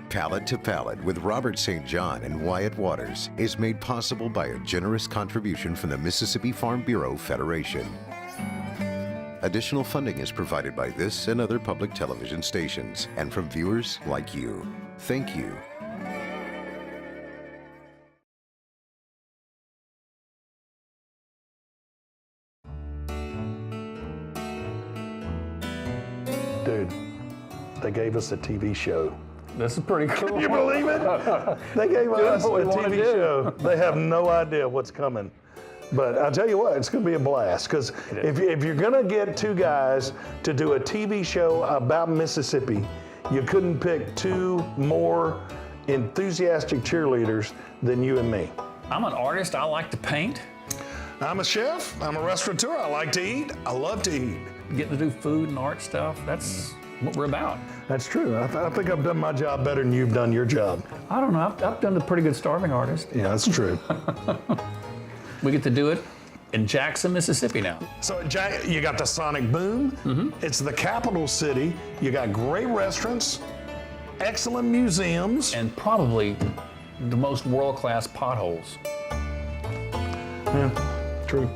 Palate to Palate with Robert St. John and Wyatt Waters is made possible by a generous contribution from the Mississippi Farm Bureau Federation. Additional funding is provided by this and other public television stations and from viewers like you. Thank you. Dude, they gave us a TV show. This is pretty cool. Can you believe it? They gave us a TV show. They have no idea what's coming. But I'll tell you what, it's going to be a blast. Because if you're going to get two guys to do a TV show about Mississippi, you couldn't pick two more enthusiastic cheerleaders than you and me. I'm an artist. I like to paint. I'm a chef. I'm a restaurateur. I like to eat. I love to eat. Getting to do food and art stuff, that's what we're about. That's true. I think I've done my job better than you've done your job. I don't know. I've done a pretty good starving artist. Yeah, that's true. We get to do it in Jackson, Mississippi now. So you got the sonic boom. Mm-hmm. It's the capital city. You got great restaurants, excellent museums. And probably the most world-class potholes. Yeah, true.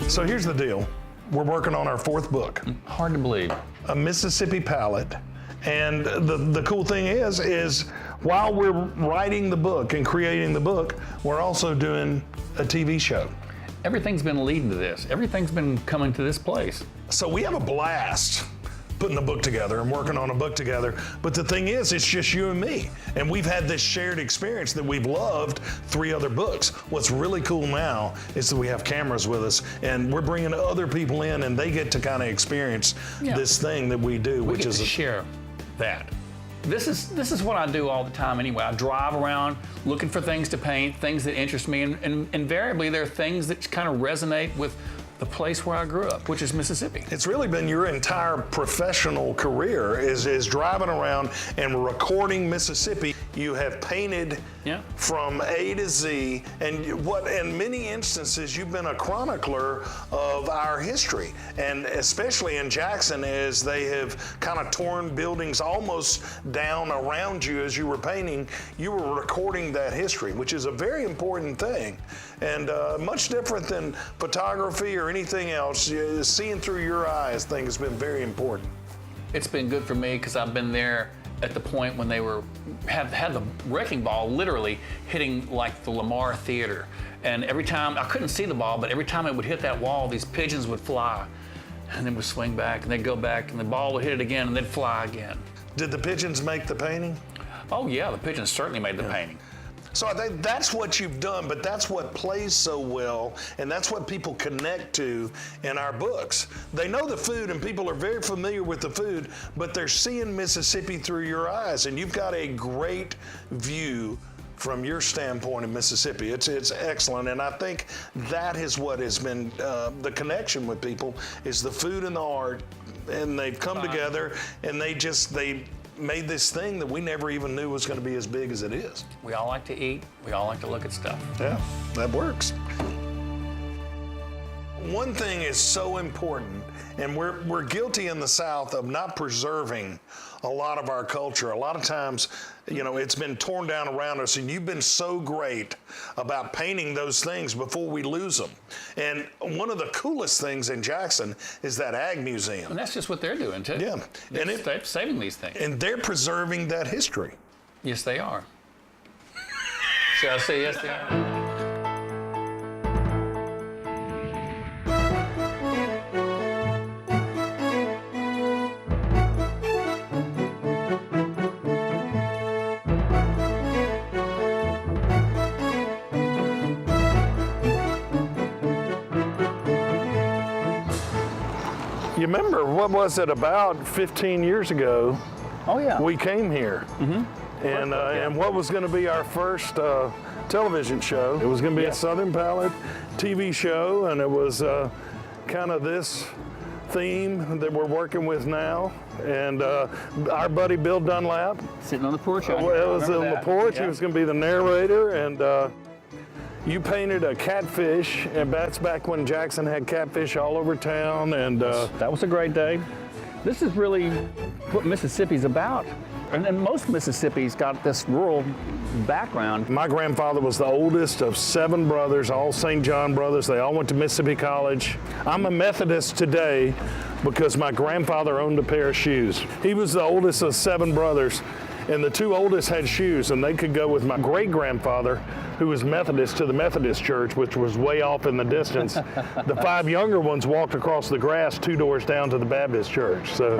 So here's the deal. We're working on our fourth book. Hard to believe. A Mississippi Palate. And the cool thing is while we're writing the book and creating the book, we're also doing a TV show. Everything's been leading to this. Everything's been coming to this place. So we have a blast putting the book together and working on a book together. But the thing is, it's just you and me. And we've had this shared experience that we've loved 3 other books. What's really cool now is that we have cameras with us and we're bringing other people in and they get to kind of experience this thing that we do, which is to share that. This is what I do all the time anyway. I drive around looking for things to paint, things that interest me, and invariably there are things that kind of resonate with the place where I grew up, which is Mississippi. It's really been your entire professional career is driving around and recording Mississippi. You have painted from A to Z, and in many instances you've been a chronicler of our history, and especially in Jackson, as they have kind of torn buildings almost down around you as you were painting, you were recording that history, which is a very important thing, and much different than photography or anything else. Seeing through your eyes, I think has been very important. It's been good for me because I've been there at the point when they had the wrecking ball literally hitting like the Lamar Theater. And every time, I couldn't see the ball, but every time it would hit that wall, these pigeons would fly and then would swing back and they'd go back and the ball would hit it again and they'd fly again. Did the pigeons make the painting? Oh yeah, the pigeons certainly made the painting. So I think that's what you've done, but that's what plays so well, and that's what people connect to in our books. They know the food, and people are very familiar with the food, but they're seeing Mississippi through your eyes, and you've got a great view from your standpoint in Mississippi. It's excellent, and I think that is what has been the connection with people, is the food and the art, and they've come together, and they made this thing that we never even knew was going to be as big as it is. We all like to eat. We all like to look at stuff. Yeah, that works. One thing is so important, and we're guilty in the South of not preserving a lot of our culture. A lot of times, it's been torn down around us, and you've been so great about painting those things before we lose them. And one of the coolest things in Jackson is that Ag Museum. And that's just what they're doing, too. Yeah. They're saving these things. And they're preserving that history. Yes, they are. Shall I say yes, they are? You remember, what was it, about 15 years ago? Oh, yeah. We came here. Mm-hmm. And what was going to be our first television show? It was going to be a Southern Palate TV show, and it was kind of this theme that we're working with now. And our buddy Bill Dunlap. Sitting on the porch. It was on the porch. He was going to be the narrator, and You painted a catfish, and that's back when Jackson had catfish all over town, and That was a great day. This is really what Mississippi's about. And most Mississippi's got this rural background. my grandfather was the oldest of 7 brothers, all St. John brothers. They all went to Mississippi College. I'm a Methodist today because my grandfather owned a pair of shoes. He was the oldest of 7 brothers, and the 2 oldest had shoes, and they could go with my great-grandfather, who was Methodist, to the Methodist church, which was way off in the distance. The 5 younger ones walked across the grass 2 doors down to the Baptist church. So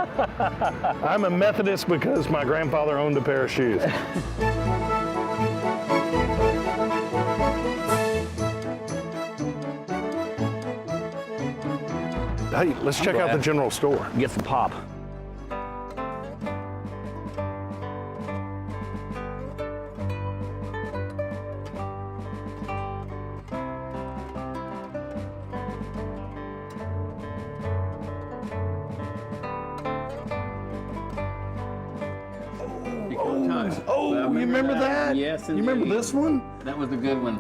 I'm a Methodist because my grandfather owned a pair of shoes. Hey, let's check out the general store. Get some pop. Oh, you remember that? Yes, You remember indeed. this one? That was a good one.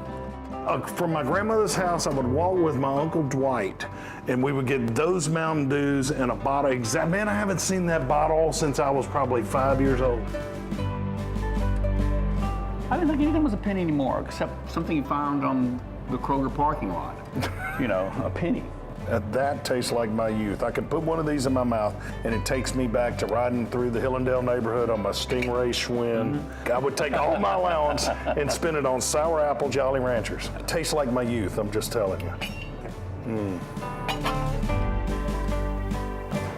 From my grandmother's house, I would walk with my Uncle Dwight, and we would get those Mountain Dews and a bottle. Man, I haven't seen that bottle since I was probably 5 years old. I didn't think anything was a penny anymore, except something you found on the Kroger parking lot. You know, a penny. That tastes like my youth. I could put one of these in my mouth, and it takes me back to riding through the Hillendale neighborhood on my Stingray Schwinn. I would take all my allowance and spend it on sour apple Jolly Ranchers. It tastes like my youth, I'm just telling you.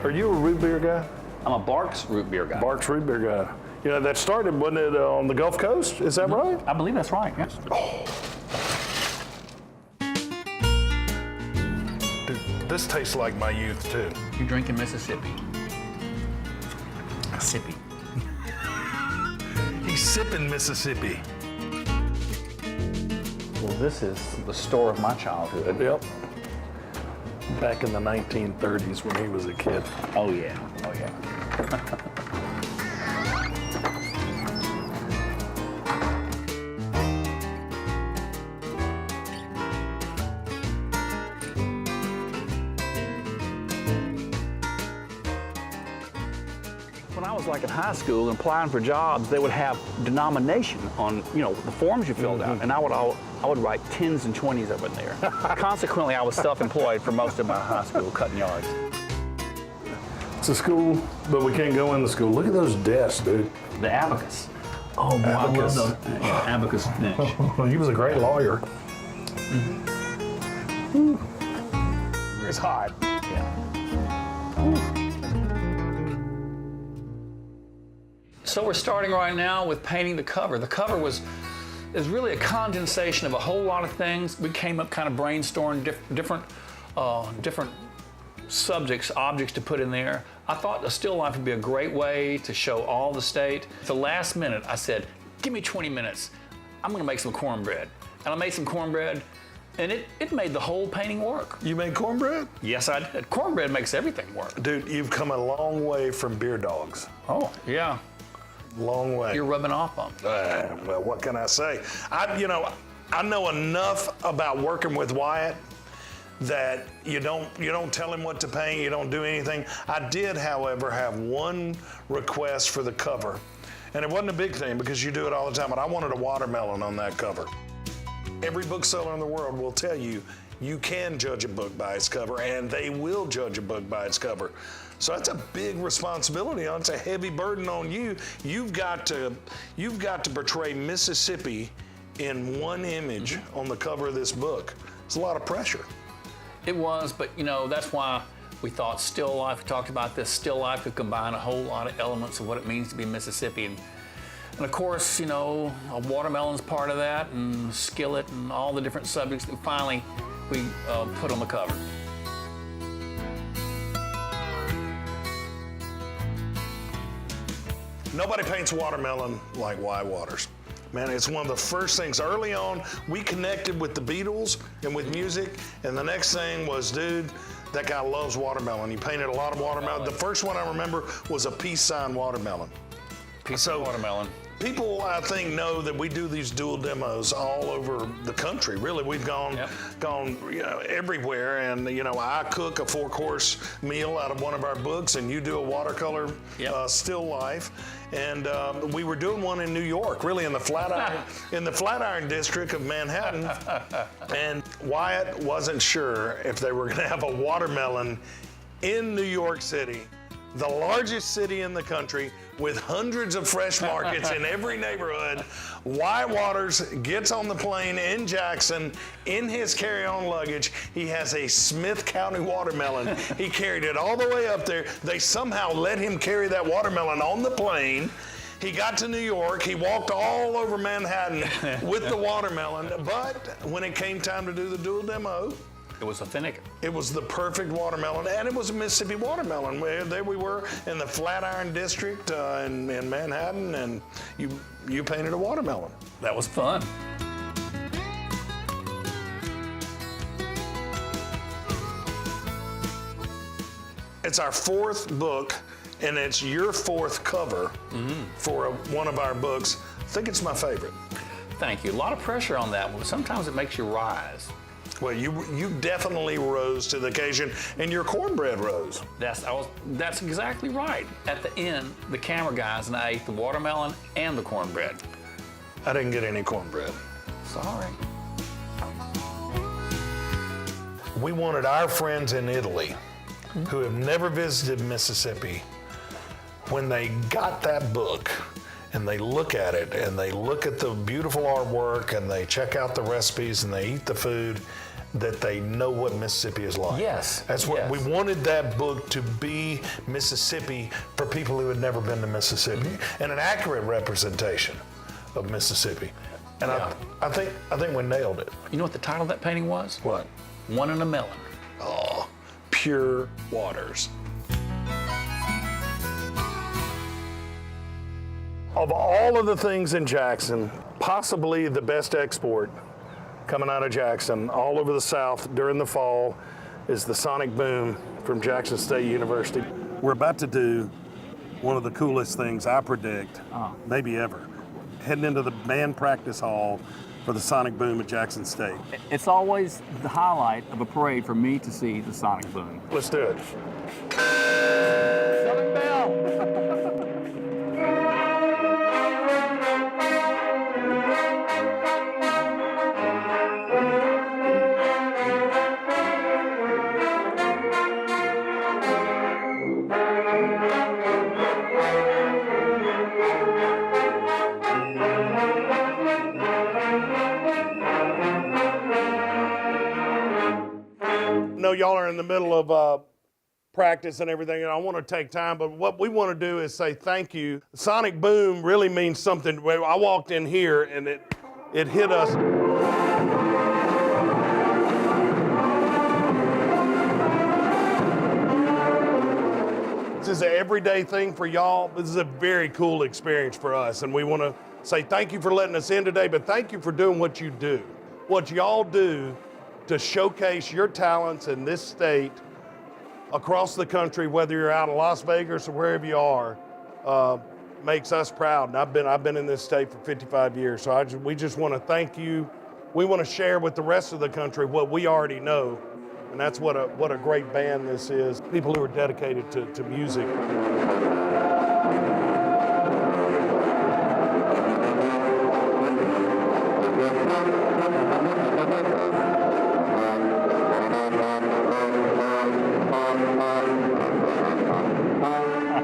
Are you a root beer guy? I'm a Barks root beer guy. Barks root beer guy. You know, that started, wasn't it, on the Gulf Coast? Is that right? I believe that's right, yes. Dude, this tastes like my youth, too. You're drinking Mississippi. Mississippi. He's sipping Mississippi. Well, this is the store of my childhood. Yep. Back in the 1930s when he was a kid. Oh, yeah. Oh, yeah. When I was like in high school and applying for jobs, they would have denomination on, you know, the forms you filled out, and I would write 10s and 20s up in there. Consequently, I was self-employed for most of my high school, cutting yards. It's a school, but we can't go in the school. Look at those desks, dude. The abacus. Oh, boy, Abacus. I love the abacus bench. He was a great lawyer. It's hot. So we're starting right now with painting the cover. The cover is really a condensation of a whole lot of things. We came up kind of brainstorming different subjects, objects to put in there. I thought a still life would be a great way to show all the state. At the last minute, I said, give me 20 minutes. I'm gonna make some cornbread. And I made some cornbread, and it made the whole painting work. You made cornbread? Yes, I did. Cornbread makes everything work. Dude, you've come a long way from beer dogs. Oh, yeah. Long way. You're rubbing off on them. Well, what can I say? I know enough about working with Wyatt that you don't tell him what to paint, you don't do anything. I did, however, have one request for the cover. And it wasn't a big thing because you do it all the time, but I wanted a watermelon on that cover. Every bookseller in the world will tell you you can judge a book by its cover, and they will judge a book by its cover. So that's a big responsibility. It's a heavy burden on you. You've got to portray Mississippi in one image on the cover of this book. It's a lot of pressure. It was, but you know, that's why we thought still life, we talked about this, still life could combine a whole lot of elements of what it means to be Mississippi. And of course, you know, a watermelon's part of that, and skillet, and all the different subjects that finally we put on the cover. Nobody paints watermelon like Wyatt Waters. Man, it's one of the first things. Early on, we connected with the Beatles and with music, and the next thing was, dude, that guy loves watermelon. He painted a lot of watermelon. The first one I remember was a peace sign watermelon. Piece of watermelon. People, I think, know that we do these dual demos all over the country. Really, we've gone everywhere. And, I cook a 4-course meal out of one of our books, and you do a watercolor still life. And we were doing one in New York, really in the Flatiron district of Manhattan. And Wyatt wasn't sure if they were going to have a watermelon in New York City, the largest city in the country, with hundreds of fresh markets in every neighborhood. Wyatt Waters gets on the plane in Jackson in his carry-on luggage. He has a Smith County watermelon. He carried it all the way up there. They somehow let him carry that watermelon on the plane. He got to New York. He walked all over Manhattan with the watermelon. But when it came time to do the dual demo, it was authentic. it was the perfect watermelon, and it was a Mississippi watermelon. There we were in the Flatiron district in Manhattan, and you painted a watermelon. That was fun. It's our 4th book, and it's your 4th cover for one of our books. I think it's my favorite. Thank you. A lot of pressure on that one. Sometimes it makes you rise. Well, you definitely rose to the occasion, and your cornbread rose. That's exactly right. At the end, the camera guys and I ate the watermelon and the cornbread. I didn't get any cornbread. Sorry. We wanted our friends in Italy who have never visited Mississippi, when they got that book and they look at it and they look at the beautiful artwork and they check out the recipes and they eat the food, that they know what Mississippi is like. Yes. That's what we wanted that book to be, Mississippi, for people who had never been to Mississippi, and an accurate representation of Mississippi. And I think we nailed it. You know what the title of that painting was? What? One in a Melon. Oh, pure waters. Of all of the things in Jackson, possibly the best export coming out of Jackson all over the South during the fall is the sonic boom from Jackson State University. We're about to do one of the coolest things I predict, maybe ever, heading into the band practice hall for the sonic boom at Jackson State. It's always the highlight of a parade for me to see the sonic boom. Let's do it. Southern Bell. Y'all are in the middle of practice and everything, and I want to take time, but what we want to do is say thank you. Sonic boom really means something. I walked in here and it hit us. This is an everyday thing for y'all. This is a very cool experience for us, and we want to say thank you for letting us in today, but thank you for doing what you do. What y'all do to showcase your talents in this state, across the country, whether you're out in Las Vegas or wherever you are, makes us proud. And I've been in this state for 55 years, so we just want to thank you. We want to share with the rest of the country what we already know, and that's what a great band this is. People who are dedicated to music.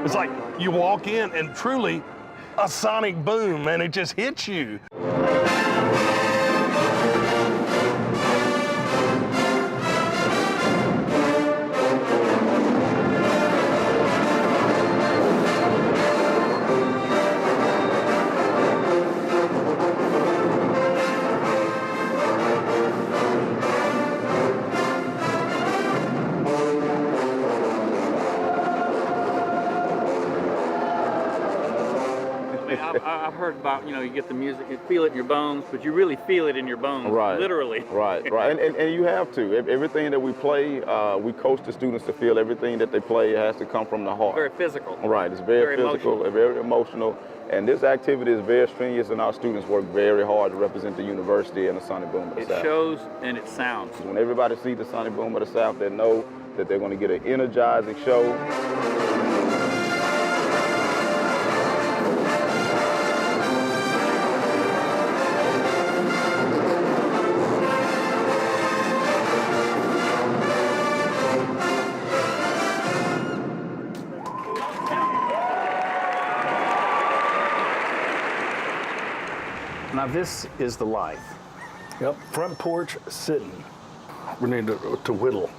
It's like you walk in and truly a sonic boom, and it just hits you. I've heard about, you get the music, you feel it in your bones, but you really feel it in your bones, literally. Right. And you have to. Everything that we play, we coach the students to feel everything that they play has to come from the heart. Very physical. Right, it's very physical, emotional. Very emotional. And this activity is very strenuous, and our students work very hard to represent the university and the Sonic Boom of the South. It shows and it sounds. When everybody sees the Sonic Boom of the South, they know that they're going to get an energizing show. Now this is the life. Yep, front porch sitting. We need to whittle.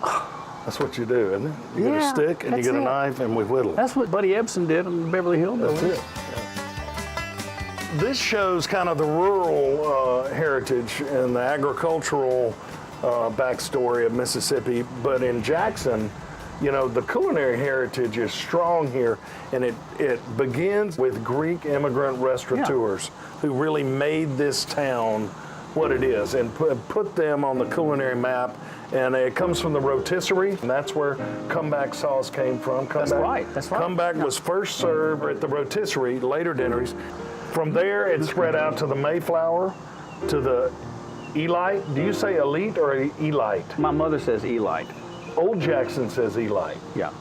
That's what you do, isn't it? You get a stick and you get a knife and we whittle. That's what Buddy Ebsen did on Beverly Hills. That's it. This shows kind of the rural heritage and the agricultural backstory of Mississippi, but in Jackson, the culinary heritage is strong here, and it begins with Greek immigrant restaurateurs who really made this town what it is and put them on the culinary map. And it comes from the rotisserie, and that's where comeback sauce came from. That's right. Comeback was first served at the rotisserie, later dinners. From there, it spread out to the Mayflower, to the Elite. Do you say elite or elite? My mother says elite. Old Jackson says elite. Yeah.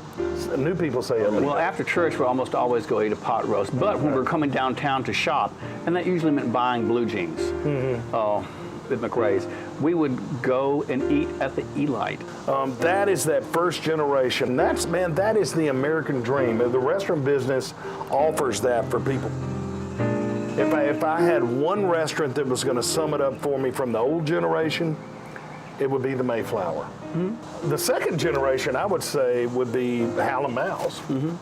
New people say elite. Well, after church, we almost always go eat a pot roast. But when we're coming downtown to shop, and that usually meant buying blue jeans at McRae's, we would go and eat at the Elite. That is that first generation. That is the American dream. The restaurant business offers that for people. If I had one restaurant that was going to sum it up for me from the old generation, it would be the Mayflower. Mm-hmm. The second generation, I would say, would be Hal & Mal's. Mm-hmm.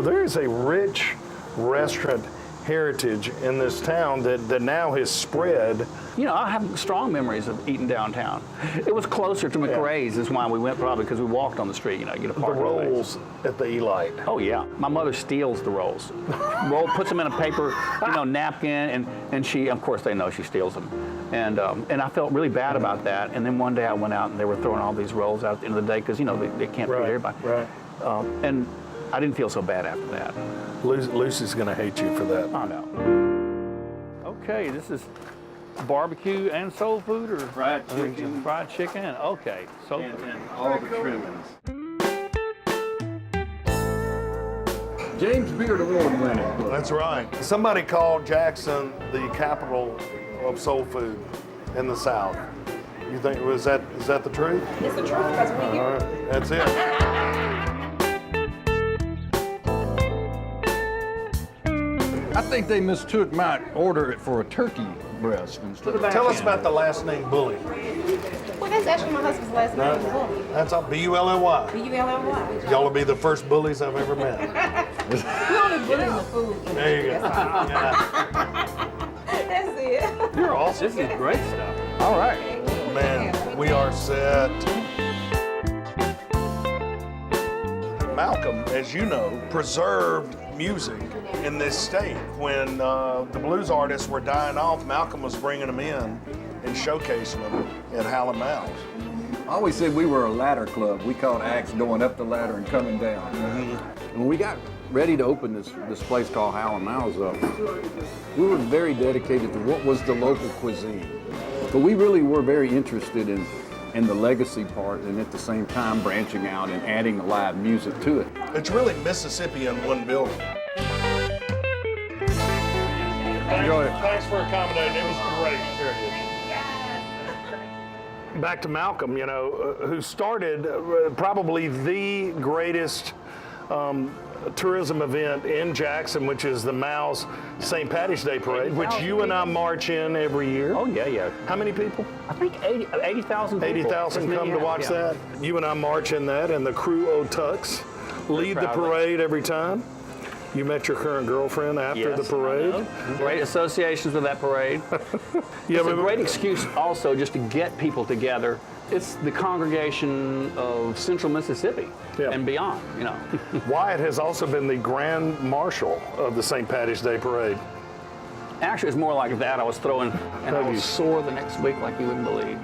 There is a rich restaurant heritage in this town that now has spread. I have strong memories of eating downtown. It was closer to McRae's is why we went, probably because we walked on the street, get a park. The rolls at the Elite. Oh yeah, my mother steals the rolls. Puts them in a paper, napkin, and she, of course they know she steals them. And I felt really bad about that. And then one day I went out and they were throwing all these rolls out at the end of the day because, they can't feed everybody. Right. And I didn't feel so bad after that. Lucy's going to hate you for that. I know. Okay, this is barbecue and soul food, or fried chicken. Fried chicken. Okay, soul food. And all the trimmings. James Beard Award winning. That's right. Somebody called Jackson the capital of soul food in the South. You think is that the truth? It's the truth because we here. All right, that's it. I think they mistook my order for a turkey breast instead of Tell us about the last name Bully. Well, that's actually my husband's last name. Bully. That's all B-U-L-L-Y. B-U-L-L-Y. Y'all will be the first bullies I've ever met. We only bully in the food. There you go. That's it. You're awesome. This is great stuff. All right. Man, we are set. Malcolm, as you know, preserved music in this state. When the blues artists were dying off, Malcolm was bringing them in and showcasing them at Hal & Mal's. I always said we were a ladder club. We called acts going up the ladder and coming down. Mm-hmm. When we got ready to open this place called Hal & Mal's up, we were very dedicated to what was the local cuisine. But we really were very interested in the legacy part, and at the same time branching out and adding the live music to it. It's really Mississippi in one building. Enjoy it. Thanks for accommodating. It was great. Here it is. Back to Malcolm, who started probably the greatest tourism event in Jackson, which is the Mal's St. Patty's Day Parade, which you and I march in every year. Oh, yeah. How many people? I think 80,000 people. 80,000 come to watch that. You and I march in that, and the crew O'Tucks lead the parade every time. You met your current girlfriend after the parade. Great associations with that parade. It's a great excuse also just to get people together It's the congregation of Central Mississippi and beyond, you know. Wyatt has also been the Grand Marshal of the St. Patty's Day Parade. Actually, it's more like that. I was throwing, and I was sore the next week like you wouldn't believe.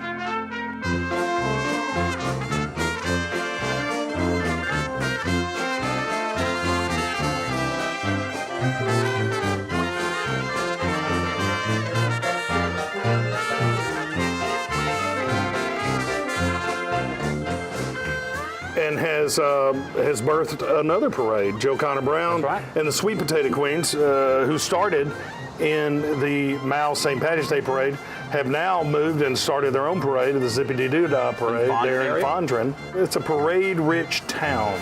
And has birthed another parade, Joe Connor Brown and the Sweet Potato Queens, who started in the Mao St. Patty's Day Parade, have now moved and started their own parade, the Zippity-Doo-Dah Parade there in Fondren. It's a parade-rich town.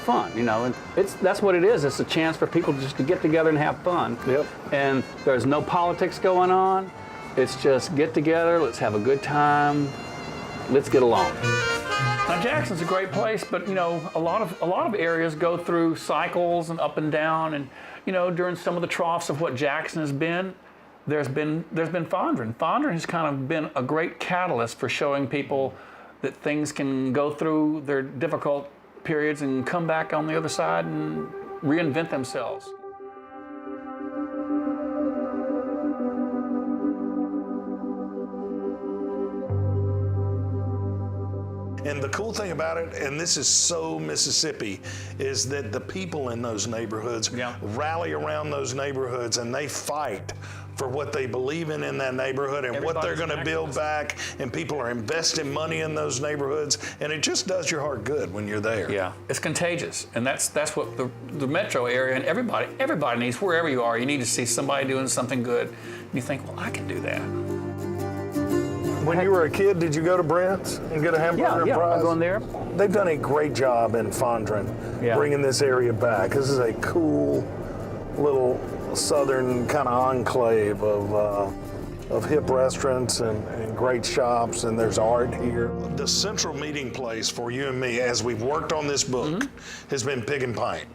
Fun, you know, and that's what it is. It's a chance for people just to get together and have fun. Yep. And there's no politics going on. It's just get together, let's have a good time, let's get along. Now Jackson's a great place, but you know, a lot of areas go through cycles and up and down, and you know, during some of the troughs of what Jackson has been, there's been Fondren. Fondren has kind of been a great catalyst for showing people that things can go through their difficult periods and come back on the other side and reinvent themselves. And the cool thing about it, and this is so Mississippi, is that the people in those neighborhoods rally around those neighborhoods and they fight for what they believe in that neighborhood and what they're going to build back, and people are investing money in those neighborhoods, and it just does your heart good when you're there. Yeah, it's contagious, and that's what the metro area and everybody needs. Wherever you are, you need to see somebody doing something good. And you think, well, I can do that. When you were a kid, did you go to Brent's and get a hamburger and fries? Yeah, I'm going there. They've done a great job in Fondren bringing this area back. This is a cool little southern kind of enclave of hip restaurants and great shops, and there's art here. The central meeting place for you and me as we've worked on this book has been Pig and Pint.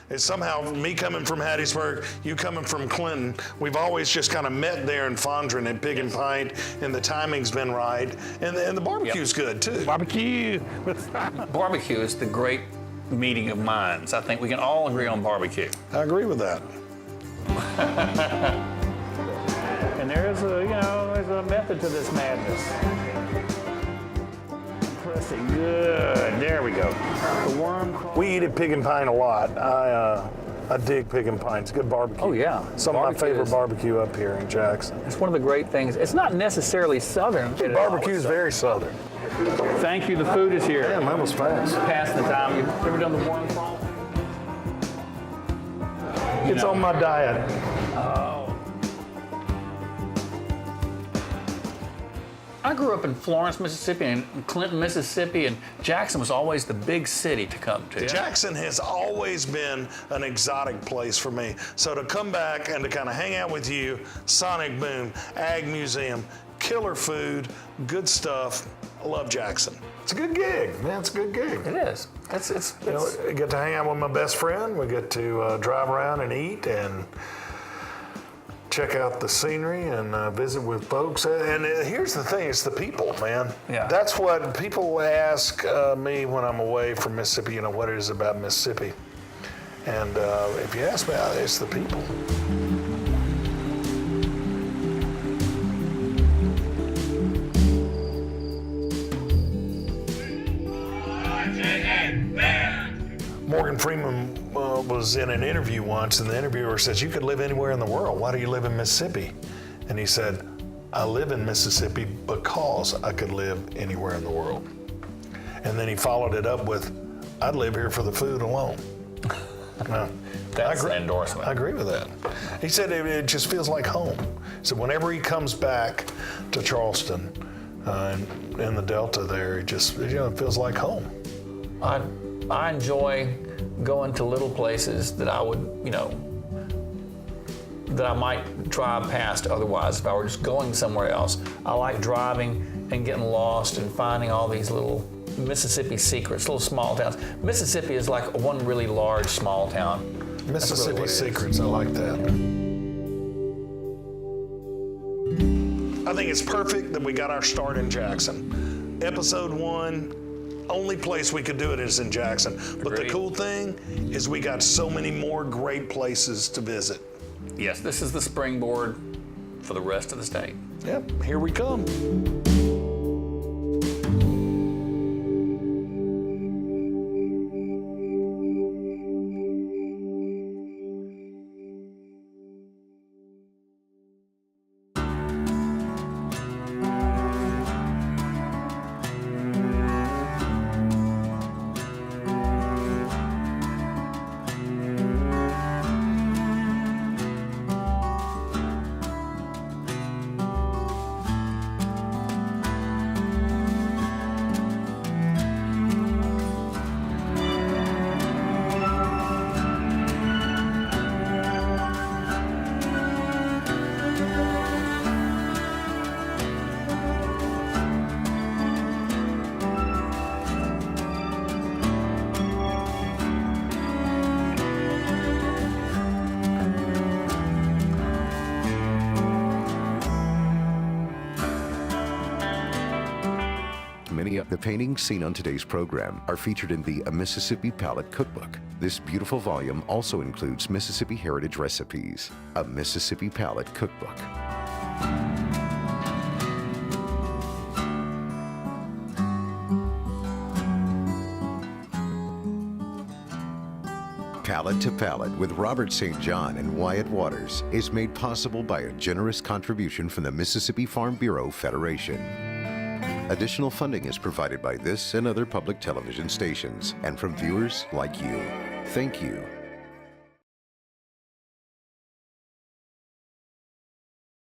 It's somehow me coming from Hattiesburg, you coming from Clinton, we've always just kind of met there in Fondren at Pig and Pint, and the timing's been right, and the barbecue's good too. Barbecue is the great meeting of minds. I think we can all agree on barbecue. I agree with that. And there's a method to this madness. Pressing good. There we go. The worm. We eat at Pig and Pint a lot. I dig Pig and Pint. It's good barbecue. Oh yeah. Some of my favorite barbecue up here in Jackson. It's one of the great things. It's not necessarily southern. Barbecue is very southern. Thank you. The food is here. Damn, that was fast. Past the time. You've ever done the worm crawl? It's on my diet. I grew up in Florence, Mississippi, and Clinton, Mississippi, and Jackson was always the big city to come to. Jackson has always been an exotic place for me. So to come back and to kind of hang out with you, Sonic Boom, Ag Museum, killer food, good stuff. I love Jackson. It's a good gig, man. It's a good gig. It is. It's I get to hang out with my best friend. We get to drive around and eat and check out the scenery and visit with folks. And here's the thing, it's the people, man. Yeah. That's what people ask me when I'm away from Mississippi, what it is about Mississippi. And if you ask me, it's the people. Morgan Freeman was in an interview once, and the interviewer says, "You could live anywhere in the world. Why do you live in Mississippi?" And he said, "I live in Mississippi because I could live anywhere in the world." And then he followed it up with, "I'd live here for the food alone." That's an endorsement. I agree with that. He said it just feels like home. So whenever he comes back to Charleston in the Delta there, it just it feels like home. I enjoy going to little places that I would, that I might drive past otherwise if I were just going somewhere else. I like driving and getting lost and finding all these little Mississippi secrets, little small towns. Mississippi is like one really large small town. Mississippi secrets, I like that. I think it's perfect that we got our start in Jackson. Episode 1, only place we could do it is in Jackson. But the cool thing is we got so many more great places to visit. Yes, this is the springboard for the rest of the state. Yep, here we come. Many of the paintings seen on today's program are featured in the A Mississippi Palate Cookbook. This beautiful volume also includes Mississippi heritage recipes. A Mississippi Palate Cookbook. Palate to Palate with Robert St. John and Wyatt Waters is made possible by a generous contribution from the Mississippi Farm Bureau Federation. Additional funding is provided by this and other public television stations and from viewers like you. Thank you.